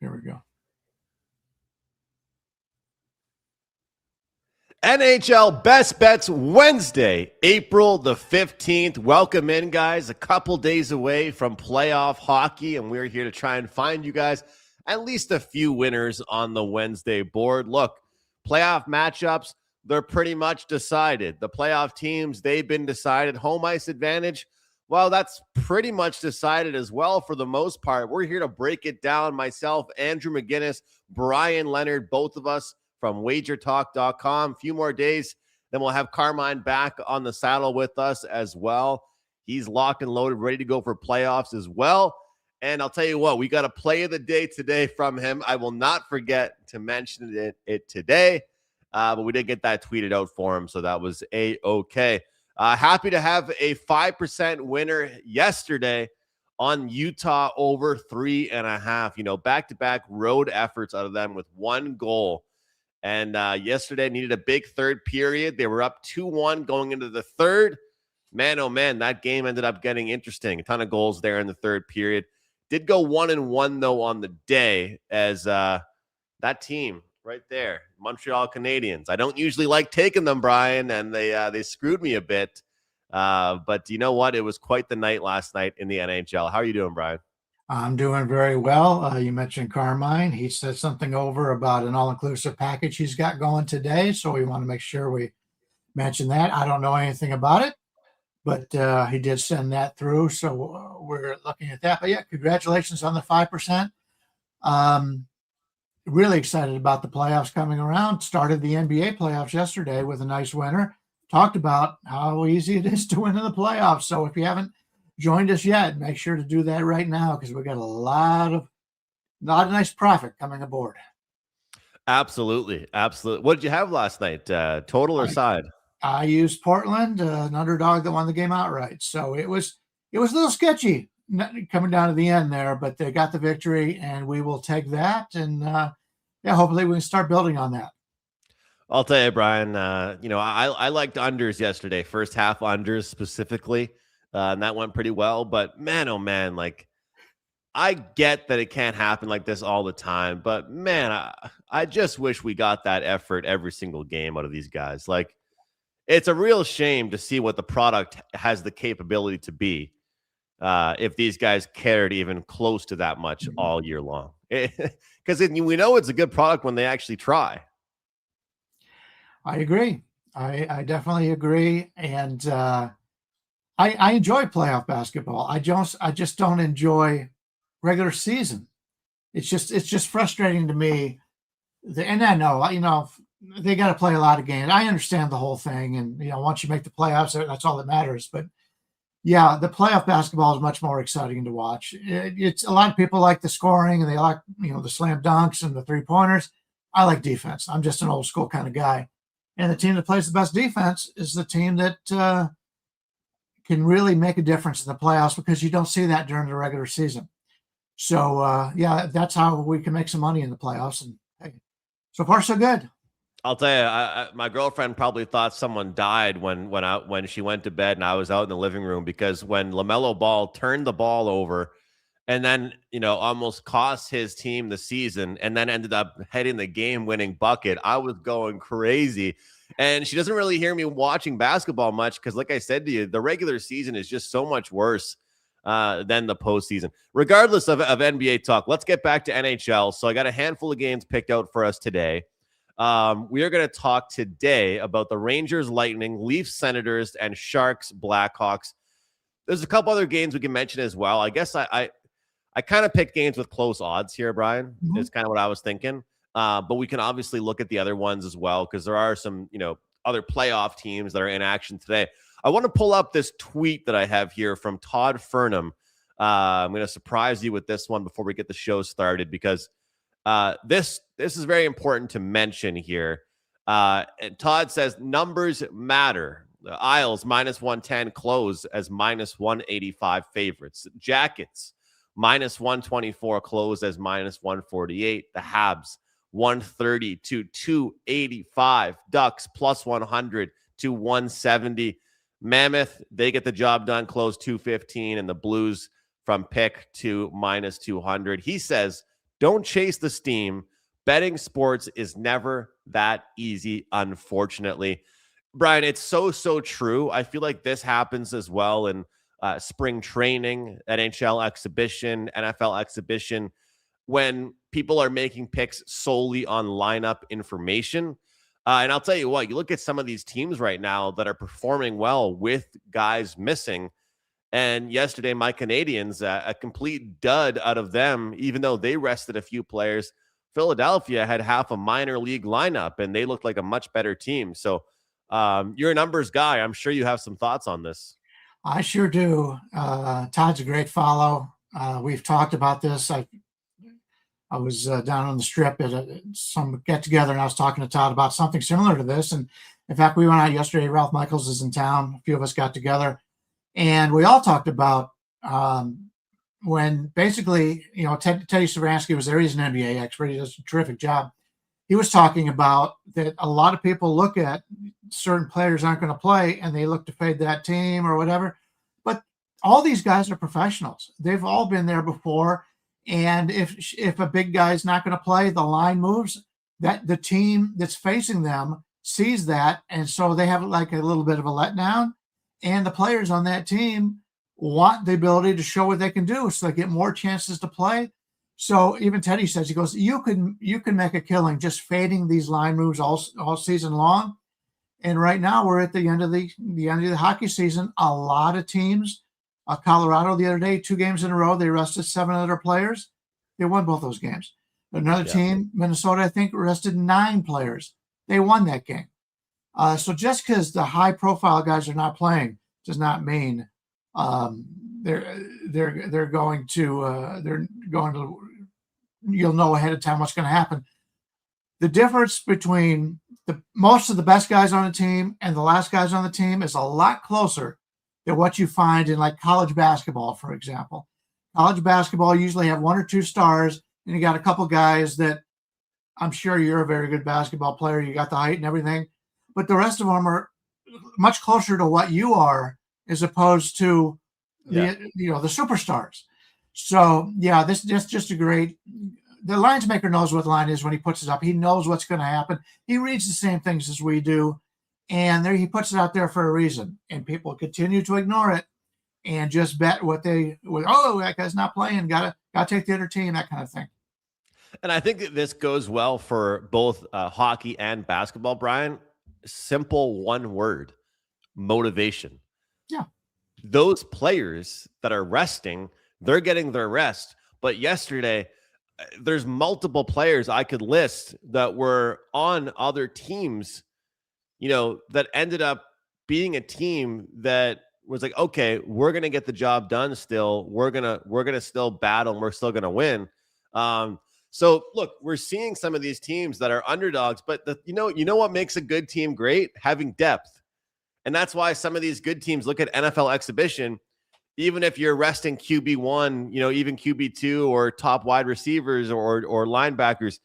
Here we go. NHL Best Bets Wednesday, April the 15th. Welcome in, guys. A couple days away from playoff hockey, and we're here to try and find you guys at least a few winners on the Wednesday board. Look, playoff matchups, they're pretty much decided. The playoff teams, they've been decided. Home ice advantage, well, that's pretty much decided as well for the most part. We're here to break it down. Myself, Andrew McInnis, Brian Leonard, both of us from WagerTalk.com. A few more days, then we'll have Carmine back on the saddle with us as well. He's locked and loaded, ready to go for playoffs as well. And I'll tell you what, we got a play of the day today from him. I will not forget to mention it today, but we did get that tweeted out for him, so that was A-okay. Happy to have a 5% winner yesterday on Utah over 3.5. Back-to-back road efforts out of them with one goal. And yesterday needed a big third period. They were up 2-1 going into the third. Man, oh man, that game ended up getting interesting. A ton of goals there in the third period. Did go 1-1, though, on the day as that team right there, Montreal Canadiens. I don't usually like taking them, Brian, and they screwed me a bit. But you know what? It was quite the night last night in the NHL. How are you doing, Brian? I'm doing very well. You mentioned Carmine. He said something over about an all-inclusive package he's got going today, so we want to make sure we mention that. I don't know anything about it, but he did send that through, so we're looking at that. But yeah, congratulations on the 5%. Really excited about the playoffs coming around. Started the NBA playoffs yesterday with a nice winner. Talked about how easy it is to win in the playoffs. So if you haven't joined us yet, make sure to do that right now because we got a lot of nice profit coming aboard. Absolutely. What did you have last night? Total or side? I used Portland, an underdog that won the game outright. So it was a little sketchy coming down to the end there, but they got the victory, and we will take that. And hopefully we can start building on that. I'll tell you, Brian. I liked unders yesterday. First half unders specifically. And that went pretty well, but man, oh man, like I get that it can't happen like this all the time, but man, I just wish we got that effort every single game out of these guys. Like it's a real shame to see what the product has the capability to be if these guys cared even close to that much all year long. Because we know it's a good product when they actually try. I agree. I definitely agree. And I enjoy playoff basketball. I just don't enjoy regular season. It's just frustrating to me. And I know, they got to play a lot of games. I understand the whole thing. And, once you make the playoffs, that's all that matters. But yeah, the playoff basketball is much more exciting to watch. It's a lot of people like the scoring and they like, the slam dunks and the 3-pointers. I like defense. I'm just an old school kind of guy. And the team that plays the best defense is the team that, can really make a difference in the playoffs because you don't see that during the regular season. So, that's how we can make some money in the playoffs. And hey, so far, so good. I'll tell you, my girlfriend probably thought someone died when she went to bed and I was out in the living room because when LaMelo Ball turned the ball over and then, almost cost his team the season and then ended up heading the game-winning bucket, I was going crazy. And she doesn't really hear me watching basketball much because, like I said to you, the regular season is just so much worse than the postseason. Regardless of NBA talk, let's get back to NHL. So I got a handful of games picked out for us today. We are going to talk today about the Rangers, Lightning, Leafs, Senators, and Sharks, Blackhawks. There's a couple other games we can mention as well. I guess I kind of picked games with close odds here, Brian. Mm-hmm. Is kind of what I was thinking. But we can obviously look at the other ones as well because there are some, other playoff teams that are in action today. I want to pull up this tweet that I have here from Todd Furnham. I'm going to surprise you with this one before we get the show started because this is very important to mention here. And Todd says numbers matter. The Isles -110 close as -185 favorites. Jackets -124 close as -148. The Habs 130 to 285. Ducks +100 to 170. Mammoth, they get the job done, close 215, and the Blues from pick to -200. He says Don't chase the steam. Betting sports is never that easy, unfortunately. Brian, it's so true. I feel like this happens as well in spring training, NHL exhibition, NFL exhibition, when people are making picks solely on lineup information. And I'll tell you what, you look at some of these teams right now that are performing well with guys missing. And yesterday, my Canadians, a complete dud out of them, even though they rested a few players. Philadelphia had half a minor league lineup, and they looked like a much better team. So you're a numbers guy. I'm sure you have some thoughts on this. I sure do. Todd's a great follow. We've talked about this. I was down on the strip at some get-together, and I was talking to Todd about something similar to this. And in fact, we went out yesterday. Ralph Michaels is in town. A few of us got together. And we all talked about when basically, Teddy Savansky was there. He's an NBA expert. He does a terrific job. He was talking about that a lot of people look at certain players aren't going to play and they look to fade that team or whatever. But all these guys are professionals. They've all been there before. And if a big guy is not going to play, the line moves, that the team that's facing them sees that. And so they have like a little bit of a letdown. And the players on that team want the ability to show what they can do, so they get more chances to play. So even Teddy says, he goes, you can make a killing just fading these line moves all season long. And right now we're at the end of the hockey season. A lot of teams, Colorado the other day, 2 games in a row, they rested 7 other players. They won both those games. Another team, Minnesota, I think, rested 9 players. They won that game. So just because the high-profile guys are not playing does not mean they're going to you'll know ahead of time what's going to happen. The difference between most of the best guys on the team and the last guys on the team is a lot closer than what you find in like college basketball, for example. College basketball usually have 1 or 2 stars, and you got a couple guys that I'm sure you're a very good basketball player. You got the height and everything. But the rest of them are much closer to what you are as opposed to the superstars. So this is just a great. The lines maker knows what the line is when he puts it up. He knows what's going to happen. He reads the same things as we do, and there he puts it out there for a reason. And people continue to ignore it and just bet that guy's not playing. Got to take the other team, that kind of thing. And I think that this goes well for both hockey and basketball, Brian. Simple one word: motivation. Yeah. Those players that are resting, they're getting their rest. But yesterday, there's multiple players I could list that were on other teams, that ended up being a team that was like, okay, we're going to get the job done still. We're going to still battle and we're still going to win. So look, we're seeing some of these teams that are underdogs, but you know what makes a good team great? Having depth. And that's why some of these good teams look at NFL exhibition, even if you're resting QB1, even QB2 or top wide receivers or linebackers.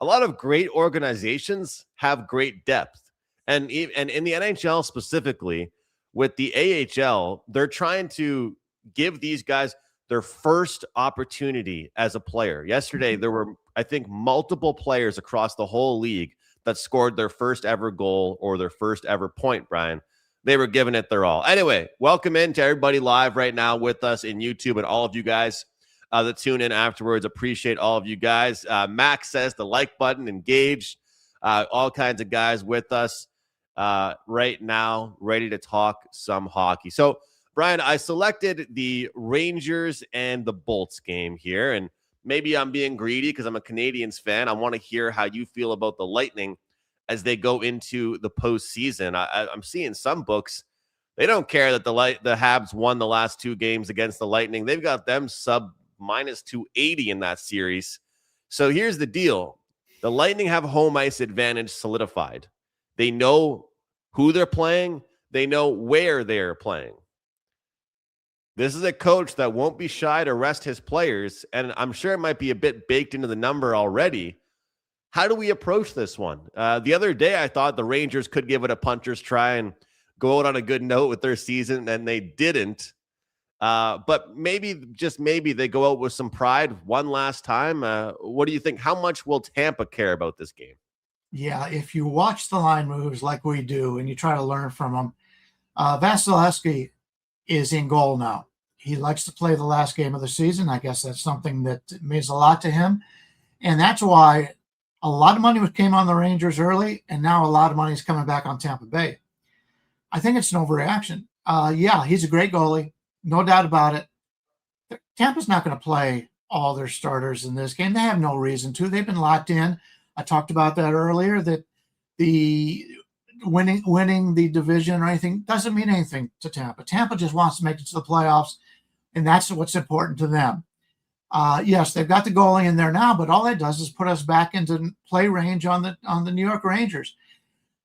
A lot of great organizations have great depth. And in the NHL specifically, with the AHL, they're trying to give these guys their first opportunity as a player. Yesterday, there were, I think, multiple players across the whole league that scored their first ever goal or their first ever point, Brian. They were giving it their all. Anyway, welcome in to everybody live right now with us in YouTube and all of you guys that tune in afterwards. Appreciate all of you guys. Max says the like button, engaged. All kinds of guys with us right now, ready to talk some hockey. So, Brian, I selected the Rangers and the Bolts game here, and maybe I'm being greedy because I'm a Canadiens fan. I want to hear how you feel about the Lightning as they go into the postseason. I'm seeing some books, they don't care that the Habs won the last 2 games against the Lightning. They've got them sub minus 280 in that series. So here's the deal. The Lightning have home ice advantage solidified. They know who they're playing. They know where they're playing. This is a coach that won't be shy to rest his players, and I'm sure it might be a bit baked into the number already. How do we approach this one? The other day, I thought the Rangers could give it a puncher's try and go out on a good note with their season, and they didn't. But just maybe, they go out with some pride one last time. What do you think? How much will Tampa care about this game? Yeah, if you watch the line moves like we do and you try to learn from them, Vasilevsky is in goal now. He likes to play the last game of the season. I guess that's something that means a lot to him. And that's why a lot of money came on the Rangers early, and now a lot of money is coming back on Tampa Bay. I think it's an overreaction. Yeah, he's a great goalie, no doubt about it. Tampa's not going to play all their starters in this game. They have no reason to. They've been locked in. I talked about that earlier, that the winning the division or anything doesn't mean anything to Tampa. Tampa just wants to make it to the playoffs, and that's what's important to them. Yes, they've got the goalie in there now, but all that does is put us back into play range on the New York Rangers.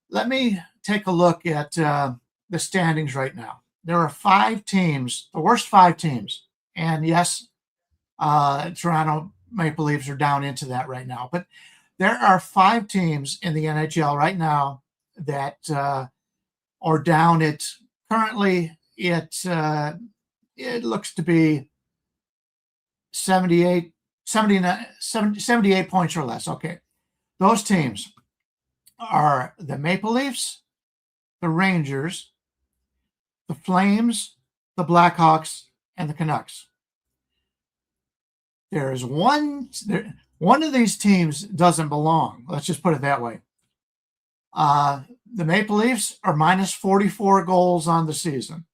Let me take a look at the standings right now. There are 5 teams, the worst 5 teams, and yes, Toronto Maple Leafs are down into that right now. But there are 5 teams in the NHL right now that are down at currently it looks to be 78 points or less. Okay. Those teams are the Maple Leafs, the Rangers, the Flames, the Blackhawks, and the Canucks. There is one of these teams doesn't belong. Let's just put it that way. The Maple Leafs are minus 44 goals on the season.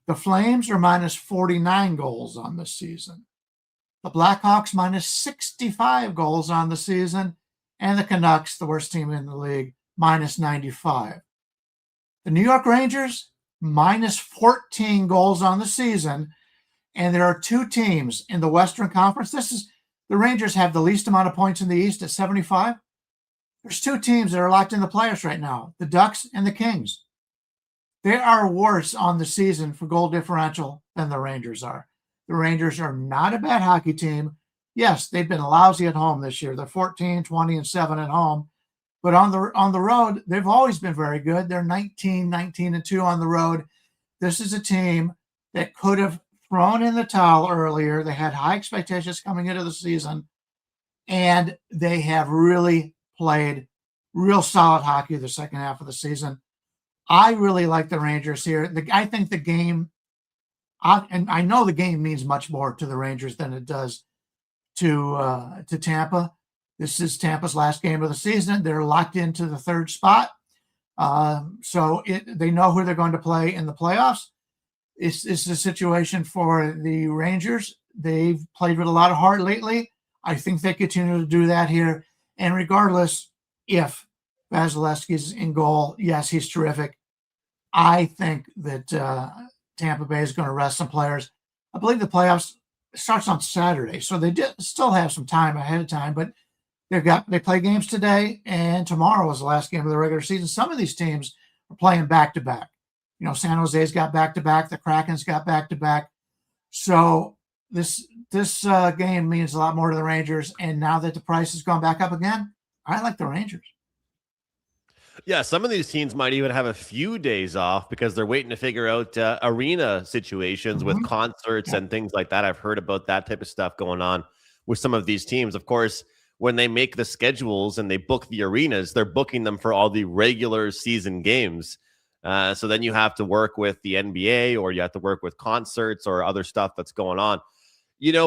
The Flames are minus 49 goals on the season. The Blackhawks minus 65 goals on the season. And the Canucks, the worst team in the league, minus 95. The New York Rangers, minus 14 goals on the season. And there are 2 teams in the Western Conference. The Rangers have the least amount of points in the East at 75. There's 2 teams that are locked in the playoffs right now, the Ducks and the Kings. They are worse on the season for goal differential than the Rangers are. The Rangers are not a bad hockey team. Yes, they've been lousy at home this year. They're 14, 20, and 7 at home. But on the road, they've always been very good. They're 19, and 2 on the road. This is a team that could have thrown in the towel earlier. They had high expectations coming into the season, and they have really played real solid hockey the second half of the season. I really like the Rangers here. I think the game, and I know the game means much more to the Rangers than it does to Tampa. This is Tampa's last game of the season. They're locked into the 3rd spot. So they know who they're going to play in the playoffs. It's a situation for the Rangers. They've played with a lot of heart lately. I think they continue to do that here. And regardless if Vasilevsky's in goal, yes, he's terrific. I think that Tampa Bay is going to rest some players. I believe the playoffs starts on Saturday, so they still have some time ahead of time, but they play games today, and tomorrow is the last game of the regular season. Some of these teams are playing back-to-back. San Jose's got back-to-back. The Kraken's got back-to-back. So this game means a lot more to the Rangers, and now that the price has gone back up again, I like the Rangers. Yeah, some of these teams might even have a few days off because they're waiting to figure out arena situations with concerts and things like that. I've heard about that type of stuff going on with some of these teams. Of course, when they make the schedules and they book the arenas, they're booking them for all the regular season games. So then you have to work with the NBA, or you have to work with concerts or other stuff that's going on.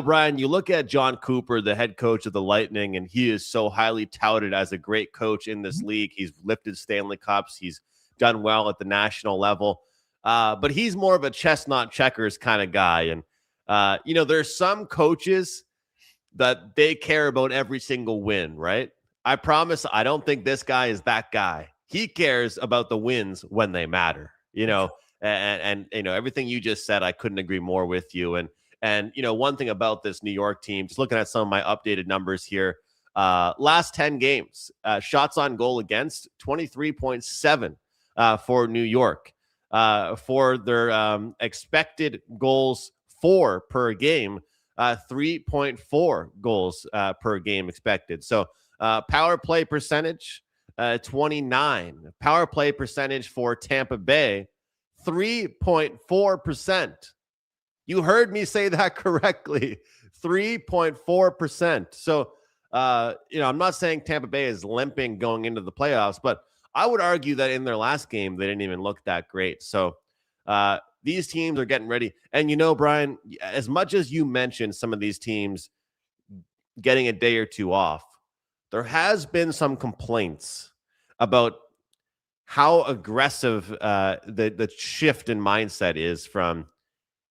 Brian, you look at John Cooper, the head coach of the Lightning, and he is so highly touted as a great coach in this league. He's lifted Stanley Cups. He's done well at the national level. But he's more of a chestnut checkers kind of guy. And, there's some coaches that they care about every single win, right? I promise I don't think this guy is that guy. He cares about the wins when they matter, and everything you just said, I couldn't agree more with you. And one thing about this New York team, just looking at some of my updated numbers here, last 10 games, shots on goal against 23.7 for New York. For their expected goals per game, 3.4 goals per game expected. So power play percentage, 29. Power play percentage for Tampa Bay, 3.4%. You heard me say that correctly. 3.4%. So, I'm not saying Tampa Bay is limping going into the playoffs, but I would argue that in their last game, they didn't even look that great. So, these teams are getting ready. And, Brian, as much as you mentioned some of these teams getting a day or two off, there has been some complaints about how aggressive the shift in mindset is from,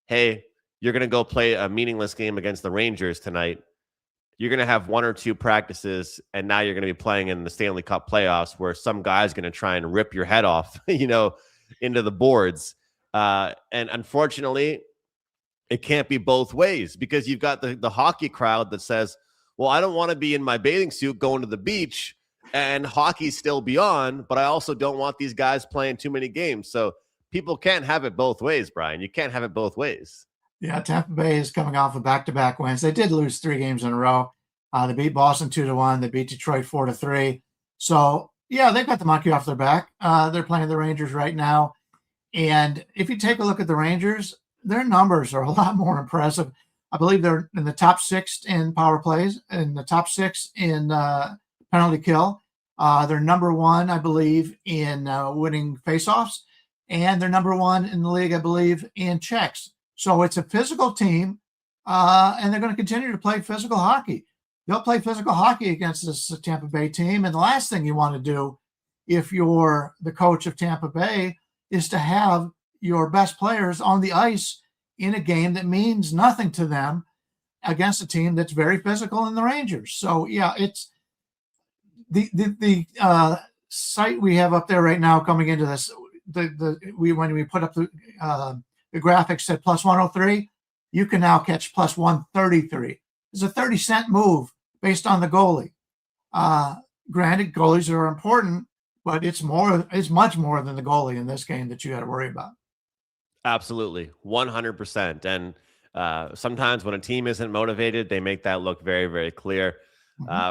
hey, you're going to go play a meaningless game against the Rangers tonight. You're going to have one or two practices, and now you're going to be playing in the Stanley Cup playoffs where some guy's going to try and rip your head off, into the boards. And unfortunately, it can't be both ways, because you've got the hockey crowd that says, well, I don't want to be in my bathing suit going to the beach and hockey's still beyond, but I also don't want these guys playing too many games. So people can't have it both ways, Brian. You can't have it both ways. Yeah, Tampa Bay is coming off of back-to-back wins. They did lose 3 games in a row. They beat Boston 2-1. They beat Detroit 4-3. So, yeah, they've got the monkey off their back. They're playing the Rangers right now. And if you take a look at the Rangers, their numbers are a lot more impressive. I believe they're in the top 6 in power plays, in the top 6 in penalty kill. They're number 1, I believe, in winning faceoffs. And they're number 1 in the league, I believe, in checks. So it's a physical team, and they're going to continue to play physical hockey. They'll play physical hockey against this Tampa Bay team. And the last thing you want to do, if you're the coach of Tampa Bay, is to have your best players on the ice in a game that means nothing to them against a team that's very physical in the Rangers. So, yeah, it's the site we have up there right now coming into this. When we put up the graphics said plus 103, you can now catch plus 133. It's a 30-cent move based on the goalie. Granted, goalies are important, but it's much more than the goalie in this game that you got to worry about. Absolutely, 100%. And sometimes when a team isn't motivated, they make that look very, very clear.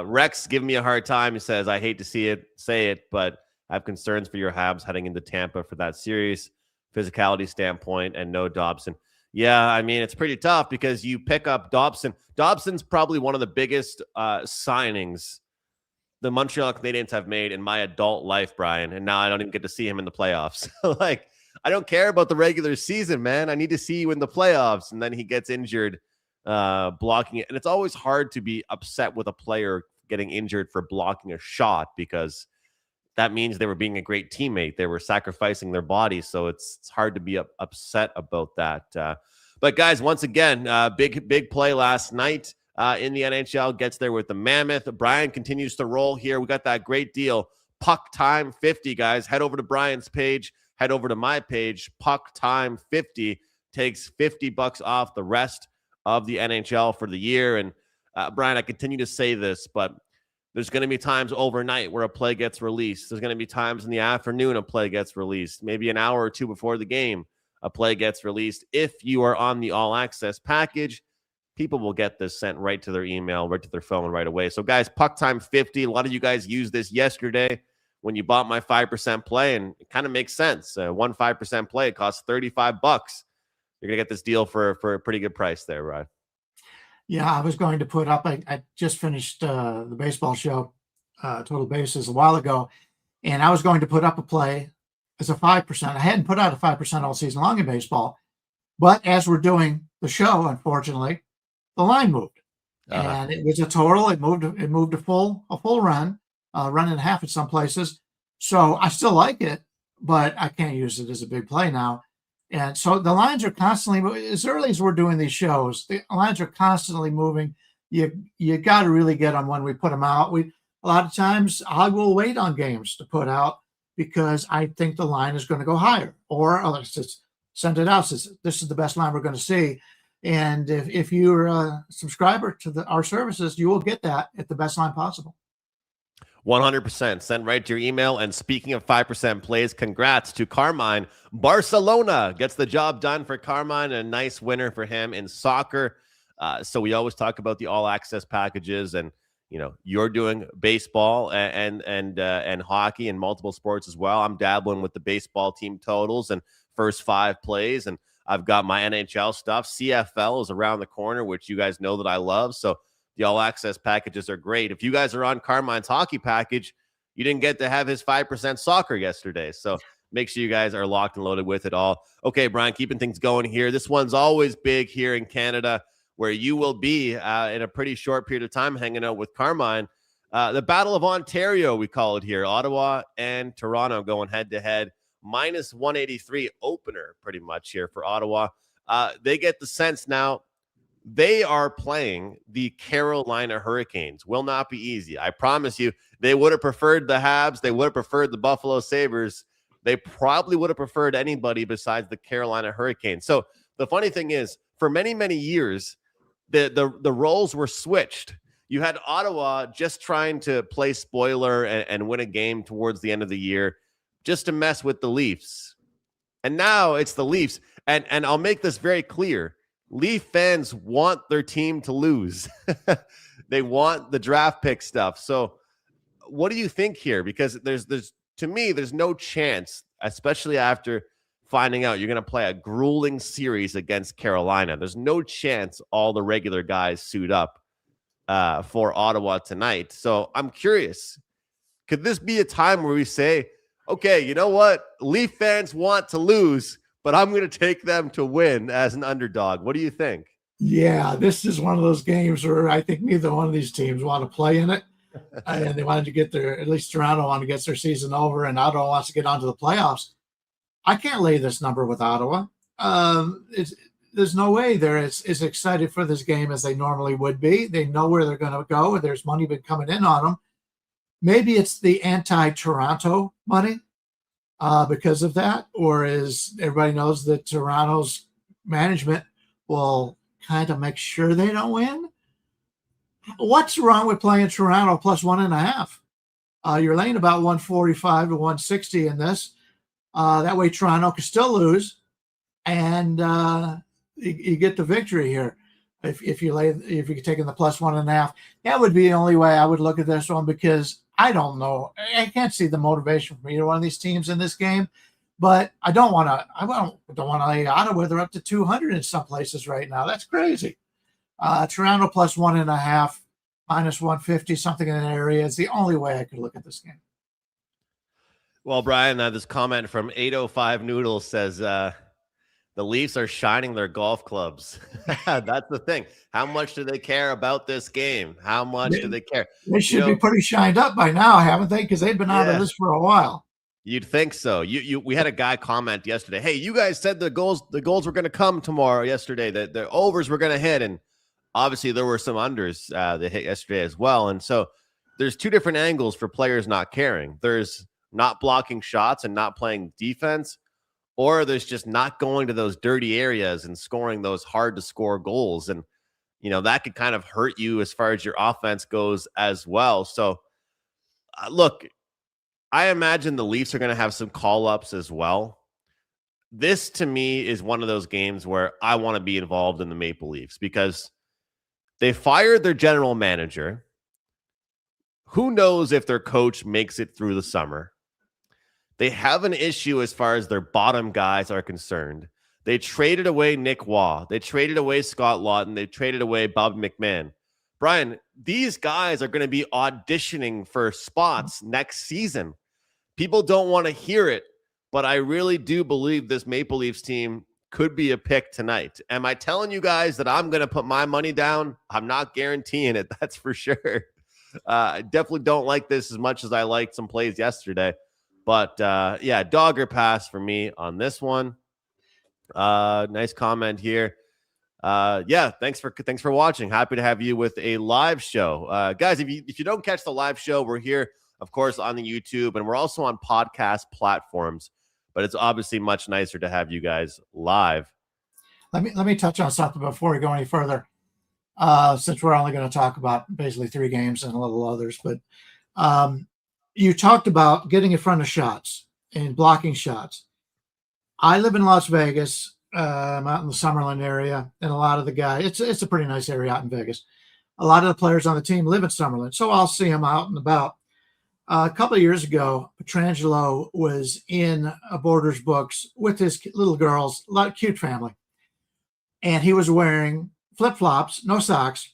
Rex giving me a hard time. He says, I hate to say it, but I have concerns for your Habs heading into Tampa for that series, physicality standpoint, and no Dobson. Yeah, I mean, it's pretty tough because you pick up Dobson. Dobson's probably one of the biggest signings the Montreal Canadiens have made in my adult life, Brian, and now I don't even get to see him in the playoffs. I don't care about the regular season, man. I need to see you in the playoffs, and then he gets injured blocking it. And it's always hard to be upset with a player getting injured for blocking a shot, because that means they were being a great teammate. They were sacrificing their body. So it's hard to be upset about that. But guys, once again, big play last night in the NHL. Gets there with the Mammoth. Brian continues to roll here. We got that great deal. PuckTime 50, guys. Head over to Brian's page. Head over to my page. PuckTime 50 takes $50 off the rest of the NHL for the year. And Brian, I continue to say this, but there's going to be times overnight where a play gets released. There's going to be times in the afternoon a play gets released. Maybe an hour or two before the game, a play gets released. If you are on the all-access package, people will get this sent right to their email, right to their phone right away. So, guys, PuckTime 50. A lot of you guys used this yesterday when you bought my 5% play, and it kind of makes sense. One 5% play, it costs $35. You're going to get this deal for a pretty good price there, Ryan. Yeah, I was going to put up, I just finished the baseball show, Total Bases, a while ago, and I was going to put up a play as a 5%. I hadn't put out a 5% all season long in baseball, but as we're doing the show, unfortunately, the line moved. And it was a total. It moved a full run, run and a half at some places. So I still like it, but I can't use it as a big play now. And so the lines are constantly, as early as we're doing these shows, the lines are constantly moving. You got to really get them when we put them out. A lot of times I will wait on games to put out because I think the line is going to go higher, or I'll just send it out. Says this is the best line we're going to see. And if you're a subscriber to our services, you will get that at the best line possible. 100%. Send right to your email. And speaking of 5% plays, congrats to Carmine. Barcelona gets the job done for Carmine. A nice winner for him in soccer. So we always talk about the all-access packages, and you're doing baseball and hockey and multiple sports as well. I'm dabbling with the baseball team totals and first 5 plays, and I've got my NHL stuff. CFL is around the corner, which you guys know that I love. So the all access packages are great. If you guys are on Carmine's hockey package, you didn't get to have his 5% soccer yesterday. So make sure you guys are locked and loaded with it all. Okay, Brian, keeping things going here. This one's always big here in Canada, where you will be in a pretty short period of time hanging out with Carmine. The Battle of Ontario, we call it here. Ottawa and Toronto going head-to-head. Minus 183 opener pretty much here for Ottawa. They get the sense now they are playing the Carolina Hurricanes. Will not be easy. I promise you, they would have preferred the Habs. They would have preferred the Buffalo Sabres. They probably would have preferred anybody besides the Carolina Hurricanes. So the funny thing is, for many, many years, the roles were switched. You had Ottawa just trying to play spoiler and win a game towards the end of the year, just to mess with the Leafs. And now it's the Leafs. And I'll make this very clear. Leaf fans want their team to lose. They want the draft pick stuff. So what do you think here? Because there's to me, there's no chance, especially after finding out you're going to play a grueling series against Carolina. There's no chance all the regular guys suit up for Ottawa tonight. So I'm curious, could this be a time where we say, okay, you know what? Leaf fans want to lose, but I'm going to take them to win as an underdog. What do you think? Yeah, this is one of those games where I think neither one of these teams want to play in it. And they wanted to get at least Toronto wanted to get their season over, and Ottawa wants to get onto the playoffs. I can't lay this number with Ottawa. There's no way they're as excited for this game as they normally would be. They know where they're going to go. There's money been coming in on them. Maybe it's the anti-Toronto money because of that, or is everybody knows that Toronto's management will kind of make sure they don't win? What's wrong with playing Toronto plus 1.5? You're laying about 145 to 160 in this. That way Toronto can still lose, and you get the victory here. If you're taking the plus 1.5, that would be the only way I would look at this one, because I don't know. I can't see the motivation from either one of these teams in this game, but I don't want to lay Ottawa. They're up to 200 in some places right now. That's crazy. Toronto plus 1.5, minus 150, something in that area is the only way I could look at this game. Well, Brian, this comment from 805 Noodles says the Leafs are shining their golf clubs. That's the thing. How much do they care about this game? How much do they care? They should be pretty shined up by now, haven't they? Because they've been out of this for a while. You'd think so. We had a guy comment yesterday. Hey, you guys said the goals were going to come tomorrow. Yesterday, that the overs were going to hit, and obviously there were some unders that hit yesterday as well. And so there's two different angles for players not caring. There's not blocking shots and not playing defense, or there's just not going to those dirty areas and scoring those hard to score goals. And, that could kind of hurt you as far as your offense goes as well. So look, I imagine the Leafs are going to have some call-ups as well. This, to me, is one of those games where I want to be involved in the Maple Leafs, because they fired their general manager. Who knows if their coach makes it through the summer? They have an issue as far as their bottom guys are concerned. They traded away Nick Waugh. They traded away Scott Lawton. They traded away Bob McMahon. Brian, these guys are going to be auditioning for spots next season. People don't want to hear it, but I really do believe this Maple Leafs team could be a pick tonight. Am I telling you guys that I'm going to put my money down? I'm not guaranteeing it, that's for sure. I definitely don't like this as much as I liked some plays yesterday. But dog or pass for me on this one. Nice comment here. Thanks for watching. Happy to have you with a live show. Guys, if you don't catch the live show, we're here, of course, on the YouTube, and we're also on podcast platforms. But it's obviously much nicer to have you guys live. Let me touch on something before we go any further. Since we're only going to talk about basically 3 games and a little others, but you talked about getting in front of shots and blocking shots. I live in Las Vegas. I'm out in the Summerlin area, and a lot of the guys, it's a pretty nice area out in Vegas. A lot of the players on the team live in Summerlin, so I'll see them out and about. A couple of years ago, Petrangelo was in a Borders books with his little girls, a lot of cute family, and he was wearing flip-flops, no socks,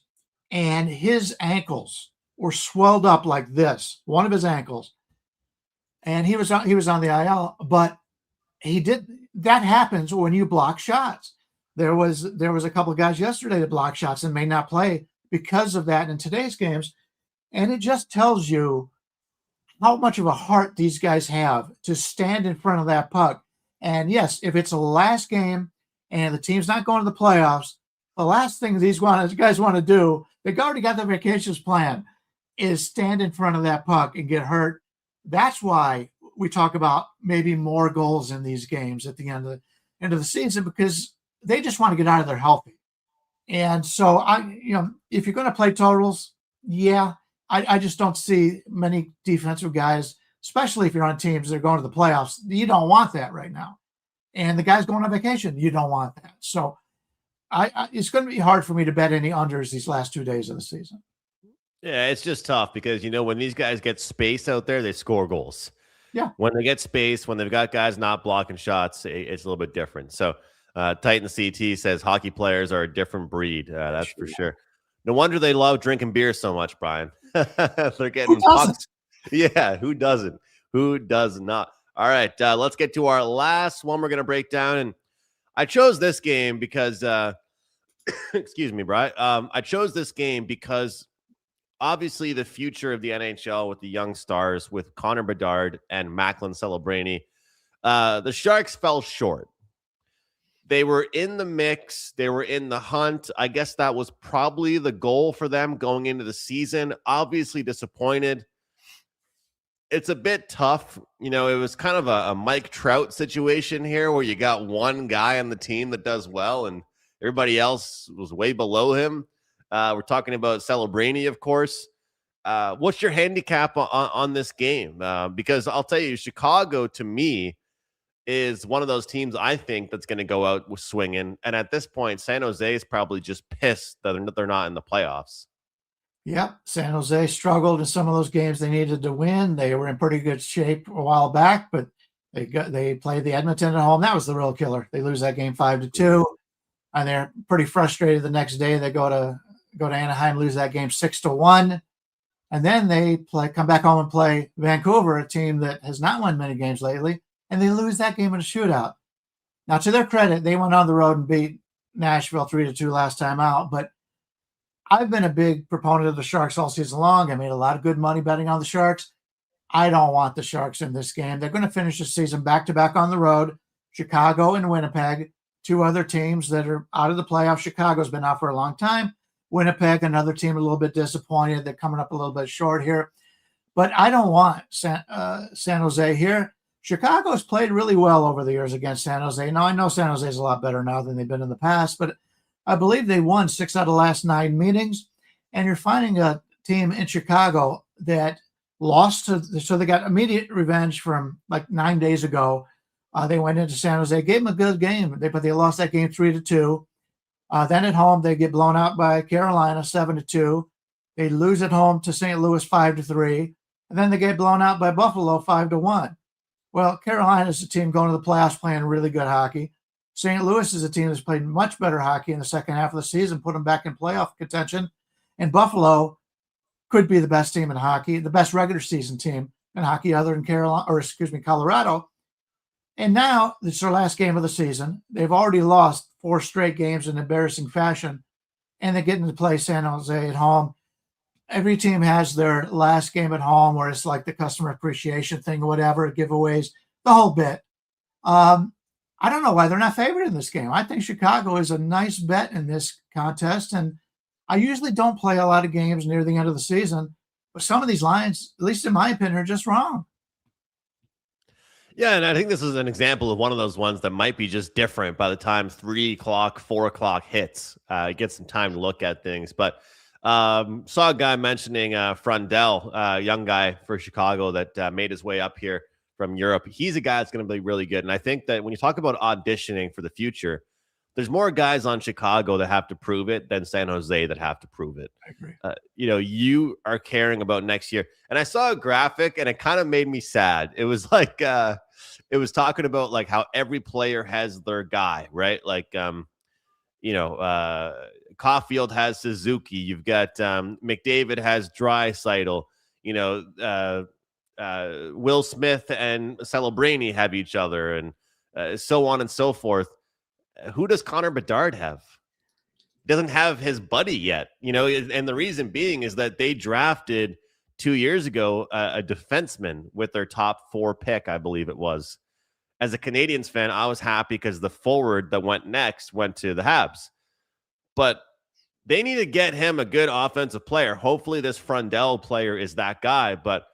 and his ankles were swelled up like this, one of his ankles, and he was on the IL, but that happens when you block shots. There was a couple of guys yesterday that blocked shots and may not play because of that in today's games, and it just tells you how much of a heart these guys have to stand in front of that puck. And yes, if it's the last game and the team's not going to the playoffs, the last thing these guys want to do, they've already got their vacations planned, is stand in front of that puck and get hurt. That's why we talk about maybe more goals in these games at the end of the season, because they just want to get out of there healthy. And so if you're going to play totals, yeah, I just don't see many defensive guys, especially if you're on teams that are going to the playoffs. You don't want that right now. And the guys going on vacation, you don't want that. So it's going to be hard for me to bet any unders these last 2 days of the season. Yeah, it's just tough because, when these guys get space out there, they score goals. Yeah. When they get space, when they've got guys not blocking shots, it's a little bit different. So Titan CT says hockey players are a different breed. That's for sure. No wonder they love drinking beer so much, Brian. They're getting pucks. Yeah, who doesn't? Who does not? All right, let's get to our last one we're going to break down. And I chose this game because, excuse me, Brian. I chose this game because obviously the future of the NHL with the young stars, with Connor Bedard and Macklin Celebrini, the Sharks fell short. They were in the mix. They were in the hunt. I guess that was probably the goal for them going into the season. Obviously disappointed. It's a bit tough. It was kind of a Mike Trout situation here where you got one guy on the team that does well and everybody else was way below him. We're talking about Celebrini, of course. What's your handicap on this game? Because I'll tell you, Chicago, to me, is one of those teams I think that's going to go out with swinging. And at this point, San Jose is probably just pissed that they're not in the playoffs. Yeah, San Jose struggled in some of those games they needed to win. They were in pretty good shape a while back, but they played the Edmonton at home. That was the real killer. They lose that game 5-2, and they're pretty frustrated the next day. They go to Anaheim, lose that game 6-1, and then they come back home and play Vancouver, a team that has not won many games lately, and they lose that game in a shootout. Now, to their credit, they went on the road and beat Nashville 3-2 last time out, but I've been a big proponent of the Sharks all season long. I made a lot of good money betting on the Sharks. I don't want the Sharks in this game. They're going to finish the season back-to-back on the road, Chicago and Winnipeg, two other teams that are out of the playoffs. Chicago's been out for a long time. Winnipeg, another team a little bit disappointed. They're coming up a little bit short here. But I don't want San Jose here. Chicago's played really well over the years against San Jose. Now, I know San Jose is a lot better now than they've been in the past, but I believe they won 6 out of the last 9 meetings. And you're finding a team in Chicago that lost so they got immediate revenge from like 9 days ago. They went into San Jose, gave them a good game, but they lost that game 3-2. Then at home, they get blown out by Carolina 7-2. They lose at home to St. Louis 5-3. And then they get blown out by Buffalo 5-1. Well, Carolina is a team going to the playoffs playing really good hockey. St. Louis is a team that's played much better hockey in the second half of the season, put them back in playoff contention. And Buffalo could be the best team in hockey, the best regular season team in hockey other than Colorado. And now it's their last game of the season. They've already lost 4 straight games in embarrassing fashion, and they're getting to play San Jose at home. Every team has their last game at home where it's like the customer appreciation thing or whatever, giveaways, the whole bit. I don't know why they're not favored in this game. I think Chicago is a nice bet in this contest, and I usually don't play a lot of games near the end of the season, but some of these lines, at least in my opinion, are just wrong. Yeah, and I think this is an example of one of those ones that might be just different by the time 3 o'clock, 4 o'clock hits. Get some time to look at things. But saw a guy mentioning Frundell, young guy for Chicago that made his way up here from Europe. He's a guy that's going to be really good. And I think that when you talk about auditioning for the future, there's more guys on Chicago that have to prove it than San Jose that have to prove it. I agree. You are caring about next year. And I saw a graphic and it kind of made me sad. It was like, it was talking about like how every player has their guy, right? Like, Caulfield has Suzuki. You've got McDavid has Draisaitl. Will Smith and Celebrini have each other, and so on and so forth. Who does Connor Bedard have? Doesn't have his buddy yet, and the reason being is that they drafted 2 years ago a defenseman with their top 4 pick, I believe it was. As a Canadiens fan, I was happy because the forward that went next went to the Habs. But they need to get him a good offensive player. Hopefully this Frundell player is that guy. But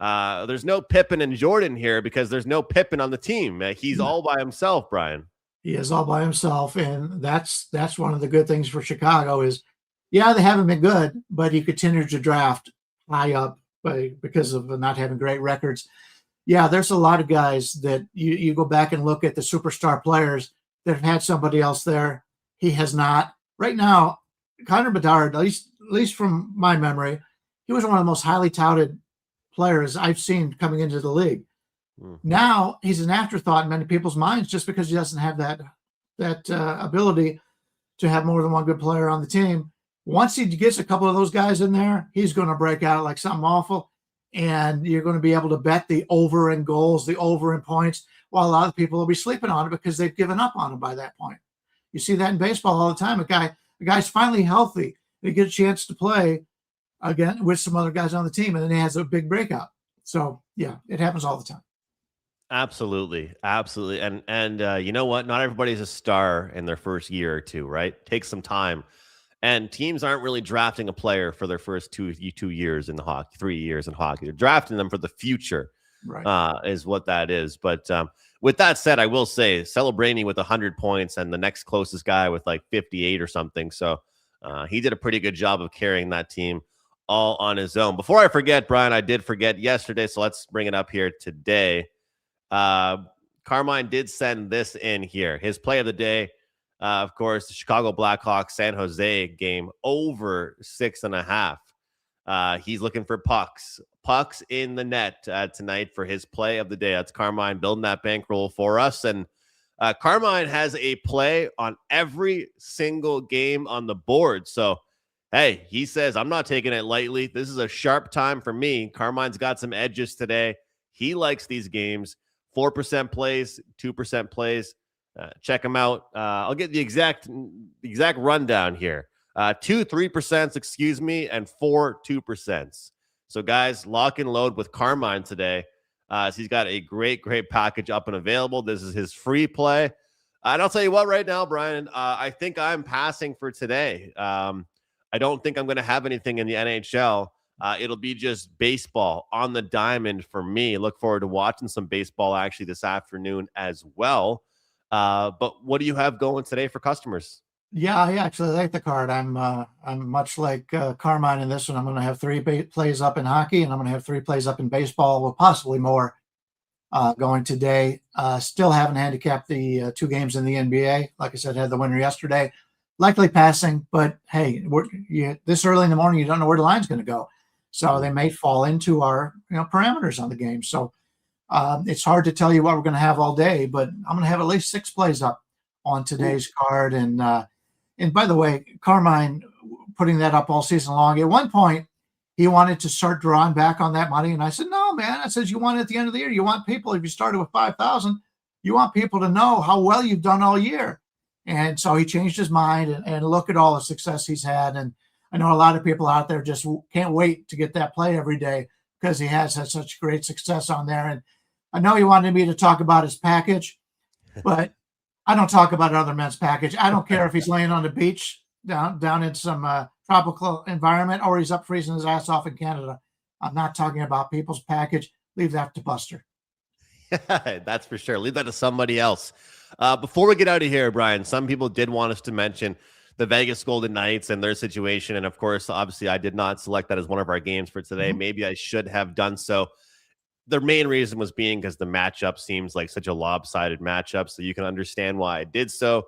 there's no Pippen and Jordan here because there's no Pippen on the team. He's all by himself, Brian. He is all by himself. And that's one of the good things for Chicago is, yeah, they haven't been good, but he continues to draft high up because of not having great records. Yeah, there's a lot of guys that you go back and look at the superstar players that have had somebody else there. He has not. Right now, Connor Bedard, at least from my memory, he was one of the most highly touted players I've seen coming into the league. Now he's an afterthought in many people's minds just because he doesn't have that ability to have more than one good player on the team. Once he gets a couple of those guys in there, he's going to break out like something awful. And you're going to be able to bet the over in goals, the over in points, while a lot of people will be sleeping on it because they've given up on him by that point. You see that in baseball all the time. A guy's finally healthy. They get a chance to play again with some other guys on the team, and then he has a big breakout. So, yeah, it happens all the time. Absolutely. And you know what? Not everybody's a star in their first year or two, right? Takes some time. And teams aren't really drafting a player for their first two years in the hockey, 3 years in hockey. They're drafting them for the future, right? Is what that is. But with that said, I will say Celebrini with 100 points and the next closest guy with like 58 or something. So he did a pretty good job of carrying that team all on his own. Before I forget, Brian, I did forget yesterday, so let's bring it up here today. Carmine did send this in here. His play of the day. Of course, the Chicago Blackhawks San Jose game over 6.5. He's looking for pucks in the net tonight for his play of the day. That's Carmine building that bankroll for us. And Carmine has a play on every single game on the board. So, hey, he says, I'm not taking it lightly. This is a sharp time for me. Carmine's got some edges today. He likes these games. 4% plays, 2% plays. Check them out. I'll get the exact rundown here. 2 3%, and 4 2%. So, guys, lock and load with Carmine today. So he's got a great package up and available. This is his free play. And I'll tell you what, right now, Brian, I think I'm passing for today. I don't think I'm going to have anything in the NHL. It'll be just baseball on the diamond for me. Look forward to watching some baseball actually this afternoon as well. But what do you have going today for customers? Yeah, I actually like the card. I'm much like Carmine in this one. I'm going to have 3 plays up in hockey, and I'm going to have 3 plays up in baseball, with possibly more going today. Still haven't handicapped the 2 games in the NBA. Like I said, had the winner yesterday. Likely passing, but hey, this early in the morning, you don't know where the line's going to go. So they may fall into our parameters on the game. So it's hard to tell you what we're going to have all day, but I'm going to have at least 6 plays up on today's card. And by the way, Carmine putting that up all season long. At one point, he wanted to start drawing back on that money, and I said, "No, man." I said, "You want it at the end of the year. You want people. If you started with 5,000, you want people to know how well you've done all year." And so he changed his mind, and look at all the success he's had. And I know a lot of people out there just can't wait to get that play every day because he has had such great success on there. And I know he wanted me to talk about his package, but I don't talk about other men's package. I don't care if he's laying on the beach down in some tropical environment or he's up freezing his ass off in Canada. I'm not talking about people's package. Leave that to Buster. That's for sure. Leave that to somebody else. Before we get out of here, Brian, some people did want us to mention the Vegas Golden Knights and their situation. And of course, obviously, I did not select that as one of our games for today. Mm-hmm. Maybe I should have done so. The main reason was being because the matchup seems like such a lopsided matchup. So you can understand why I did so.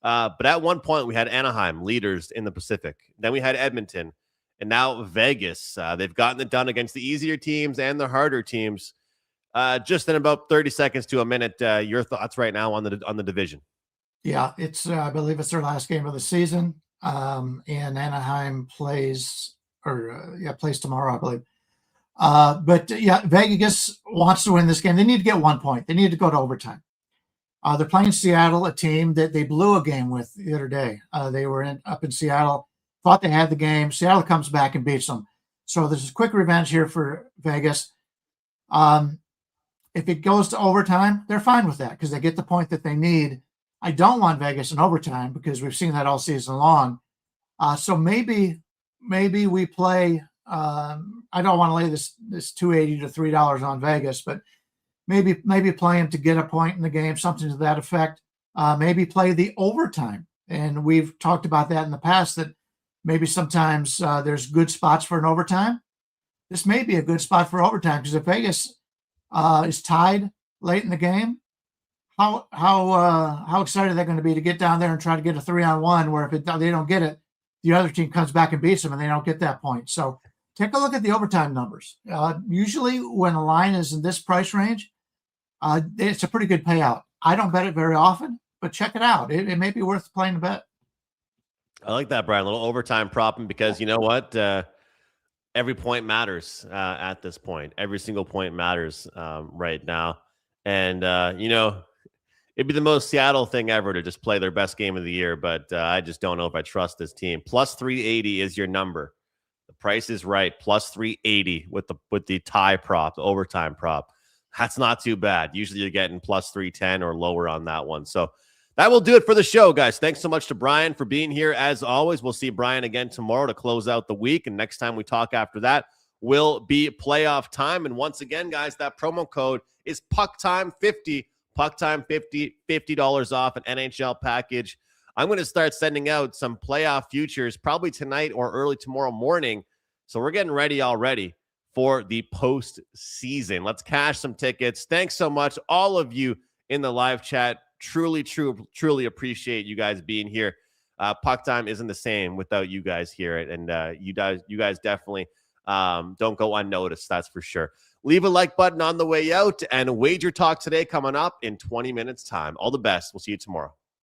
But at one point, we had Anaheim, leaders in the Pacific. Then we had Edmonton, and now Vegas. They've gotten it done against the easier teams and the harder teams. Just in about 30 seconds to a minute, your thoughts right now on the division. Yeah, it's I believe it's their last game of the season. And Anaheim plays tomorrow, I believe. But Vegas wants to win this game. They need to get 1 point. They need to go to overtime. They're playing Seattle, a team that they blew a game with the other day. They were up in Seattle, thought they had the game. Seattle comes back and beats them. So there's a quick revenge here for Vegas. If it goes to overtime, they're fine with that because they get the point that they need. I don't want Vegas in overtime because we've seen that all season long. So maybe we play. I don't want to lay this $2.80 to $3 on Vegas, but maybe play him to get a point in the game, something to that effect. Maybe play the overtime, and we've talked about that in the past. That maybe sometimes there's good spots for an overtime. This may be a good spot for overtime because if Vegas is tied late in the game, how excited are they going to be to get down there and try to get a 3-on-1? Where if they don't get it, the other team comes back and beats them, and they don't get that point. So take a look at the overtime numbers. Usually, when a line is in this price range, it's a pretty good payout. I don't bet it very often, but check it out. It may be worth playing a bet. I like that, Brian. A little overtime propping because you know what? Every point matters at this point. Every single point matters right now. And, it'd be the most Seattle thing ever to just play their best game of the year, but I just don't know if I trust this team. Plus 380 is your number. The price is right. Plus 380 with the tie prop, the overtime prop. That's not too bad. Usually you're getting plus 310 or lower on that one. So that will do it for the show, guys. Thanks so much to Brian for being here. As always, we'll see Brian again tomorrow to close out the week. And next time we talk after that will be playoff time. And once again, guys, that promo code is PuckTime50. PuckTime50, $50 off an NHL package. I'm going to start sending out some playoff futures probably tonight or early tomorrow morning. So we're getting ready already for the postseason. Let's cash some tickets. Thanks so much, all of you in the live chat. Truly appreciate you guys being here. Puck Time isn't the same without you guys here, and you guys definitely don't go unnoticed. That's for sure. Leave a like button on the way out, and Wager Talk Today coming up in 20 minutes time. All the best. We'll see you tomorrow.